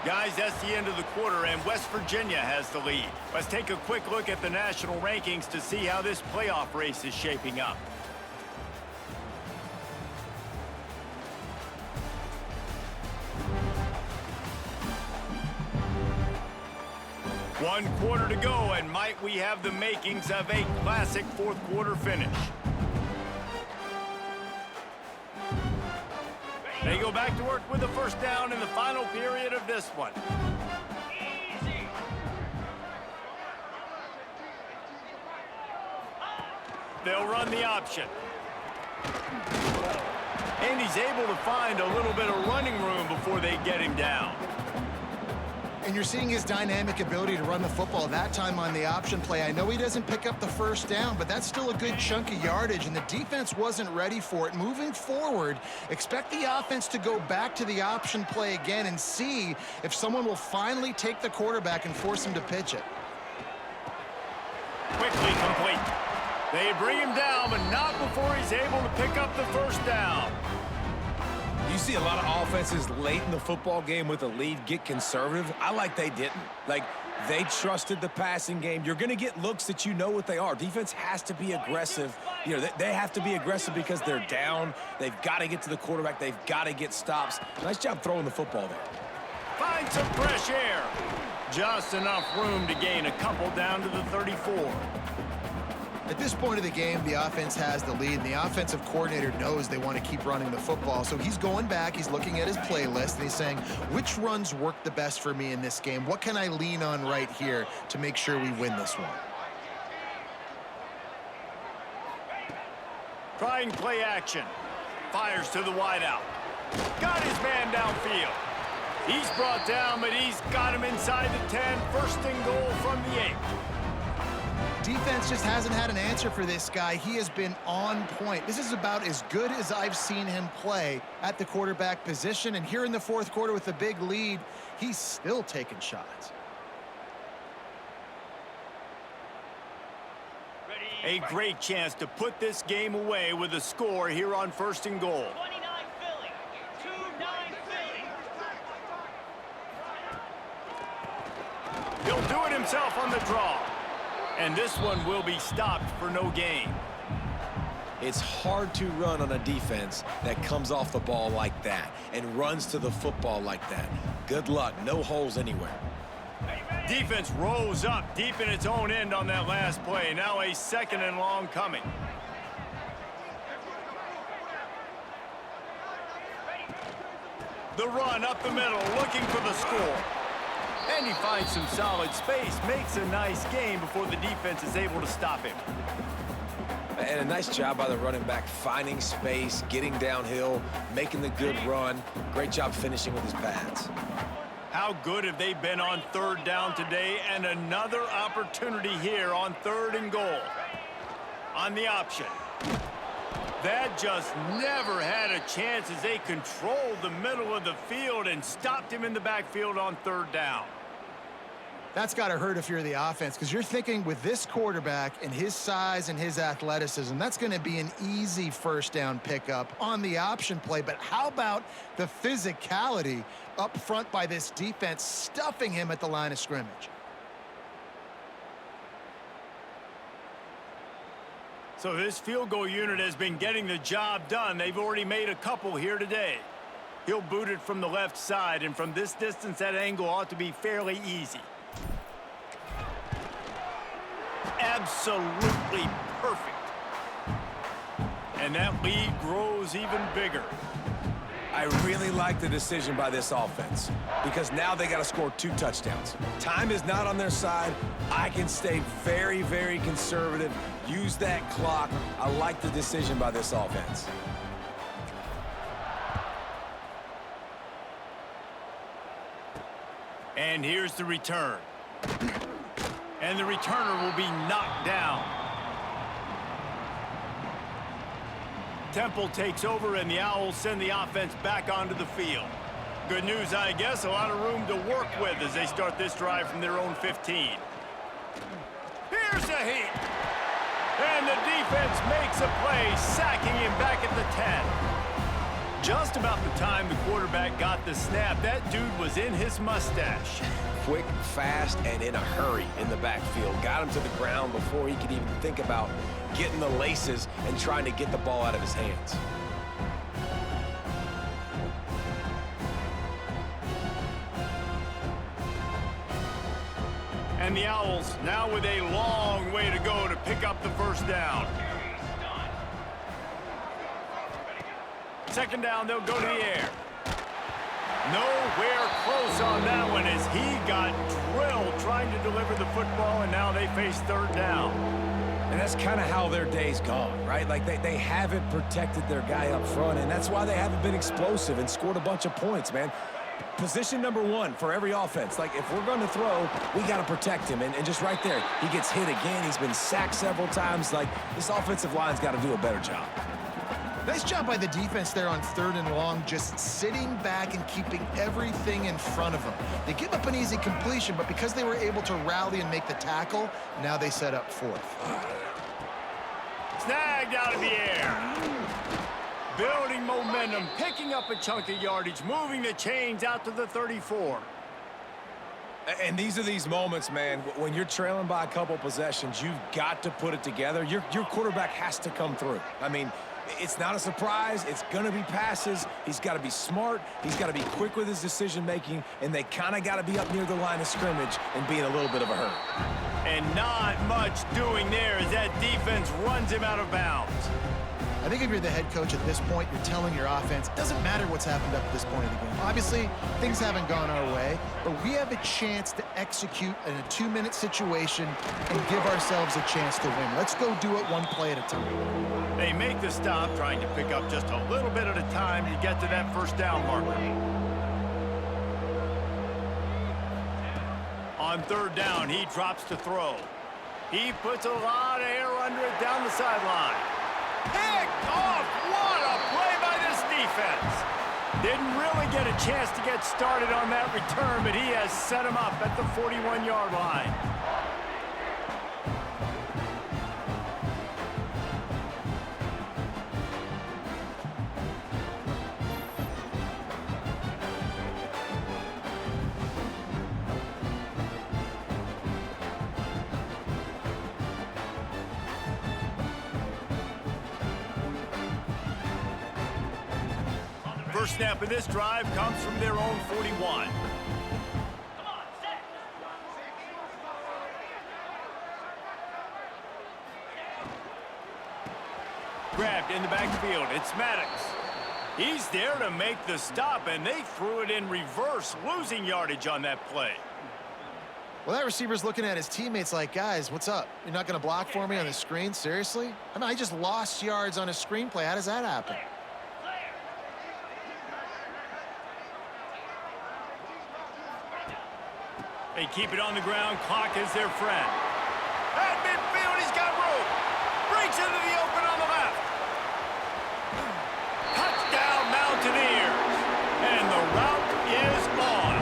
Guys, that's the end of the quarter, and West Virginia has the lead. Let's take a quick look at the national rankings to see how this playoff race is shaping up. One quarter to go, and might we have the makings of a classic fourth quarter finish. They go back to work with the first down in the final period of this one. They'll run the option. And he's able to find a little bit of running room before they get him down. And you're seeing his dynamic ability to run the football that time on the option play. I know he doesn't pick up the first down, but that's still a good chunk of yardage, and the defense wasn't ready for it. Moving forward, expect the offense to go back to the option play again and see if someone will finally take the quarterback and force him to pitch it. Quickly complete. They bring him down, but not before he's able to pick up the first down. You see a lot of offenses late in the football game with a lead get conservative. I like they didn't. Like, they trusted the passing game. You're going to get looks that you know what they are. Defense has to be aggressive. You know, they have to be aggressive because they're down. They've got to get to the quarterback. They've got to get stops. Nice job throwing the football there. Find some fresh air. Just enough room to gain a couple down to the 34. At this point of the game, the offense has the lead, and the offensive coordinator knows they want to keep running the football. So he's going back, he's looking at his playlist, and he's saying, which runs work the best for me in this game? What can I lean on right here to make sure we win this one? Trying play action. Fires to the wideout. Got his man downfield. He's brought down, but he's got him inside the 10. First and goal from the 8. Defense just hasn't had an answer for this guy. He has been on point. This is about as good as I've seen him play at the quarterback position. And here in the fourth quarter with a big lead, he's still taking shots. A great chance to put this game away with a score here on first and goal. 29 Philly. 2-9 Philly. He'll do it himself on the draw. And this one will be stopped for no gain. It's hard to run on a defense that comes off the ball like that and runs to the football like that. Good luck. No holes anywhere. Defense rose up deep in its own end on that last play. Now a second and long coming. The run up the middle, looking for the score. And he finds some solid space, makes a nice game before the defense is able to stop him. And a nice job by the running back, finding space, getting downhill, making the good run. Great job finishing with his pads. How good have they been on third down today? And another opportunity here on third and goal. On the option. That just never had a chance as they controlled the middle of the field and stopped him in the backfield on third down. That's got to hurt if you're the offense, because you're thinking with this quarterback and his size and his athleticism, that's going to be an easy first down pickup on the option play. But how about the physicality up front by this defense, stuffing him at the line of scrimmage? So this field goal unit has been getting the job done. They've already made a couple here today. He'll boot it from the left side, and from this distance, that angle ought to be fairly easy. Absolutely perfect. And that lead grows even bigger. I really like the decision by this offense because now they got to score 2 touchdowns. Time is not on their side. I can stay very, very conservative, use that clock. I like the decision by this offense. And here's the return. And the returner will be knocked down. Temple takes over, and the Owls send the offense back onto the field. Good news, I guess. A lot of room to work with as they start this drive from their own 15. Here's the heat. And the defense makes a play, sacking him back at the 10. Just about the time the quarterback got the snap, that dude was in his mustache. Quick, fast, and in a hurry in the backfield. Got him to the ground before he could even think about getting the laces and trying to get the ball out of his hands. And the Owls now with a long way to go to pick up the first down. Second down, they'll go to the air. Nowhere close on that one as he got drilled trying to deliver the football, and now they face third down. And that's kind of how their day's gone, right? Like they haven't protected their guy up front, and that's why they haven't been explosive and scored a bunch of points, man. Position number one for every offense. Like, if we're going to throw, we got to protect him. And just right there, he gets hit again. He's been sacked several times. Like, this offensive line's got to do a better job. Nice job by the defense there on 3rd and long, just sitting back and keeping everything in front of them. They give up an easy completion, but because they were able to rally and make the tackle, now they set up 4th. Snagged out of the air. Building momentum, picking up a chunk of yardage, moving the chains out to the 34. And these are these moments, man, when you're trailing by a couple possessions, you've got to put it together. Your quarterback has to come through. I mean, it's not a surprise. It's going to be passes. He's got to be smart. He's got to be quick with his decision-making, and they kind of got to be up near the line of scrimmage and be in a little bit of a hurry. And not much doing there as that defense runs him out of bounds. I think if you're the head coach at this point, you're telling your offense, it doesn't matter what's happened up to this point in the game. Obviously, things haven't gone our way, but we have a chance to execute in a 2-minute situation and give ourselves a chance to win. Let's go do it one play at a time. They make the stop, trying to pick up just a little bit at a time to get to that first down marker. On 3rd down, he drops to throw. He puts a lot of air under it down the sideline. Picked off! What a play by this defense! Didn't really get a chance to get started on that return, but he has set him up at the 41-yard line. First snap of this drive comes from their own 41. Grabbed in the backfield. It's Maddox. He's there to make the stop, and they threw it in reverse, losing yardage on that play. Well, that receiver's looking at his teammates like, guys, what's up? You're not going to block for me on the screen? Seriously? I mean, I just lost yards on a screenplay. How does that happen? They keep it on the ground. Clock is their friend. At midfield, he's got room. Breaks into the open on the left. Touchdown, Mountaineers. And the route is on.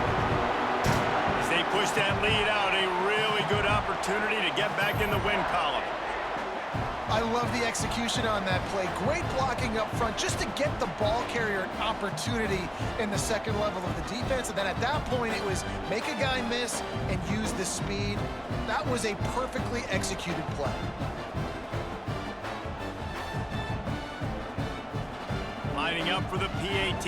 As they push that lead out, a really good opportunity to get back in the win column. I love the execution on that play. Great blocking up front just to get the ball carrier an opportunity in the second level of the defense. And then at that point, it was make a guy miss and use the speed. That was a perfectly executed play. Lining up for the PAT.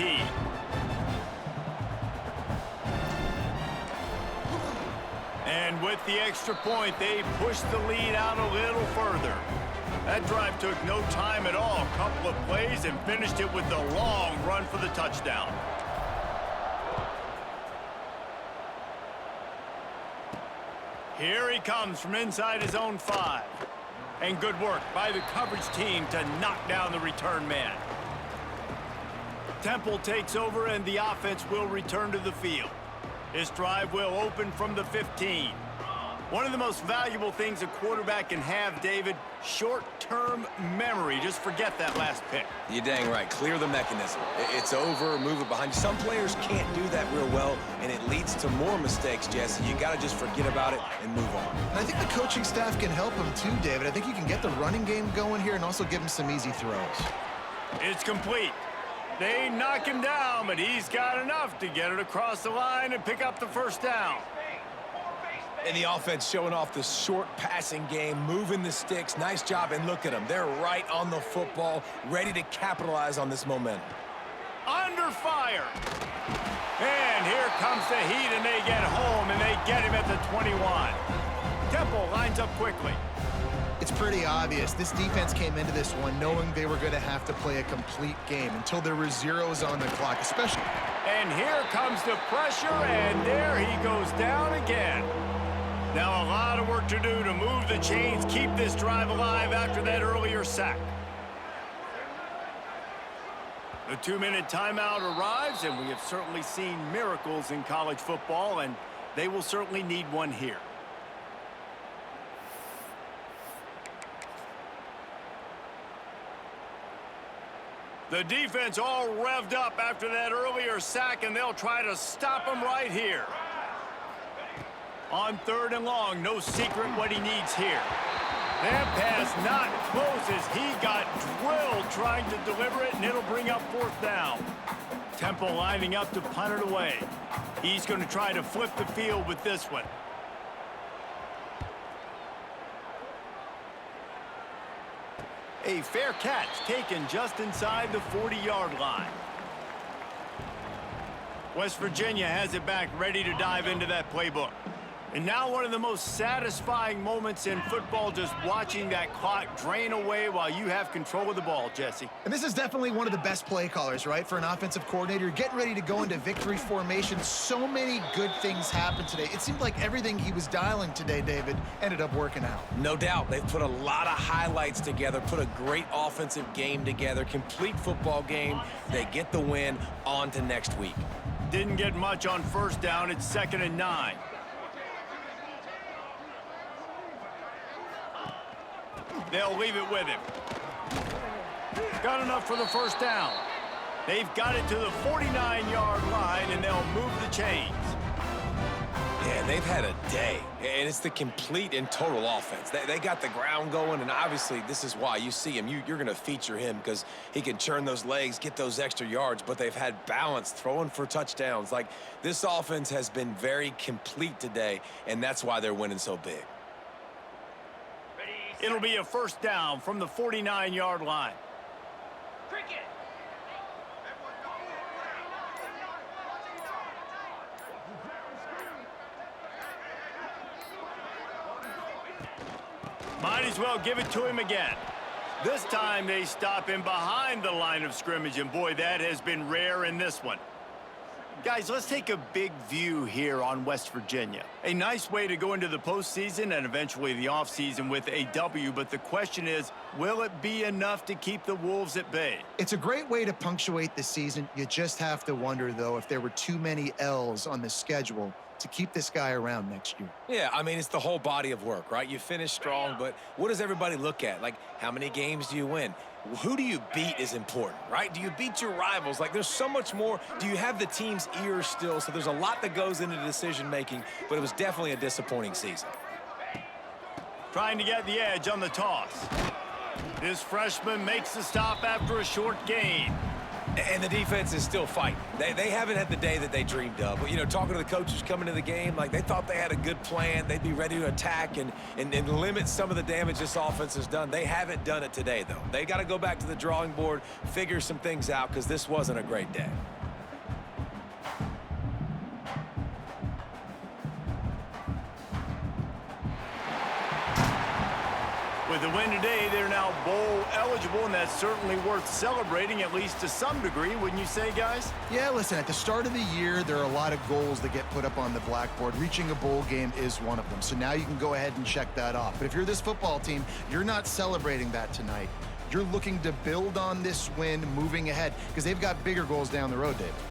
And with the extra point, they push the lead out a little further. That drive took no time at all. A couple of plays and finished it with the long run for the touchdown. Here he comes from inside his own 5. And good work by the coverage team to knock down the return man. Temple takes over and the offense will return to the field. This drive will open from the 15. One of the most valuable things a quarterback can have, David, short-term memory. Just forget that last pick. You're dang right. Clear the mechanism. It's over, move it behind you. Some players can't do that real well, and it leads to more mistakes, Jesse. You got to just forget about it and move on. And I think the coaching staff can help him too, David. I think you can get the running game going here and also give him some easy throws. It's complete. They knock him down, but he's got enough to get it across the line and pick up the first down. And the offense showing off the short passing game, moving the sticks. Nice job, and look at them. They're right on the football, ready to capitalize on this momentum. Under fire. And here comes the heat, and they get home, and they get him at the 21. Temple lines up quickly. It's pretty obvious. This defense came into this one knowing they were going to have to play a complete game until there were zeros on the clock, especially. And here comes the pressure, and there he goes down again. Now a lot of work to do to move the chains, keep this drive alive after that earlier sack. The 2-minute timeout arrives, and we have certainly seen miracles in college football, and they will certainly need one here. The defense all revved up after that earlier sack, and they'll try to stop him right here. On 3rd and long, no secret what he needs here. That pass not close as he got drilled trying to deliver it, and it'll bring up 4th down. Temple lining up to punt it away. He's going to try to flip the field with this one. A fair catch taken just inside the 40-yard line. West Virginia has it back, ready to dive into that playbook. And now one of the most satisfying moments in football, just watching that clock drain away while you have control of the ball, Jesse. And this is definitely one of the best play callers, right, for an offensive coordinator. Getting ready to go into victory formation. So many good things happened today. It seemed like everything he was dialing today, David, ended up working out. No doubt. They've put a lot of highlights together, put a great offensive game together, complete football game. They get the win. On to next week. Didn't get much on 1st down. It's 2nd and 9. They'll leave it with him. Got enough for the 1st down. They've got it to the 49-yard line, and they'll move the chains. Yeah, they've had a day, and it's the complete and total offense. They got the ground going, and obviously this is why you see him. You're going to feature him because he can churn those legs, get those extra yards, but they've had balance, throwing for touchdowns. Like, this offense has been very complete today, and that's why they're winning so big. It'll be a 1st down from the 49-yard line. Cricket. Might as well give it to him again. This time they stop him behind the line of scrimmage, and boy, that has been rare in this one. Guys, let's take a big view here on West Virginia. A nice way to go into the postseason and eventually the offseason with a W, but the question is, will it be enough to keep the Wolves at bay? It's a great way to punctuate the season. You just have to wonder, though, if there were too many L's on the schedule to keep this guy around next year. Yeah, I mean, it's the whole body of work, right? You finish strong, but what does everybody look at? Like, how many games do you win? Who do you beat is important, right? Do you beat your rivals? Like, there's so much more. Do you have the team's ears still? So there's a lot that goes into decision-making, but it was definitely a disappointing season. Trying to get the edge on the toss. This freshman makes the stop after a short gain. And the defense is still fighting. They haven't had the day that they dreamed of. But, you know, talking to the coaches coming to the game, like, they thought they had a good plan. They'd be ready to attack and limit some of the damage this offense has done. They haven't done it today, though. They got to go back to the drawing board, figure some things out, because this wasn't a great day. With the win today, they're now bowl eligible, and that's certainly worth celebrating, at least to some degree, wouldn't you say, guys? Yeah, listen, at the start of the year, there are a lot of goals that get put up on the blackboard. Reaching a bowl game is one of them. So now you can go ahead and check that off. But if you're this football team, you're not celebrating that tonight. You're looking to build on this win moving ahead because they've got bigger goals down the road, David.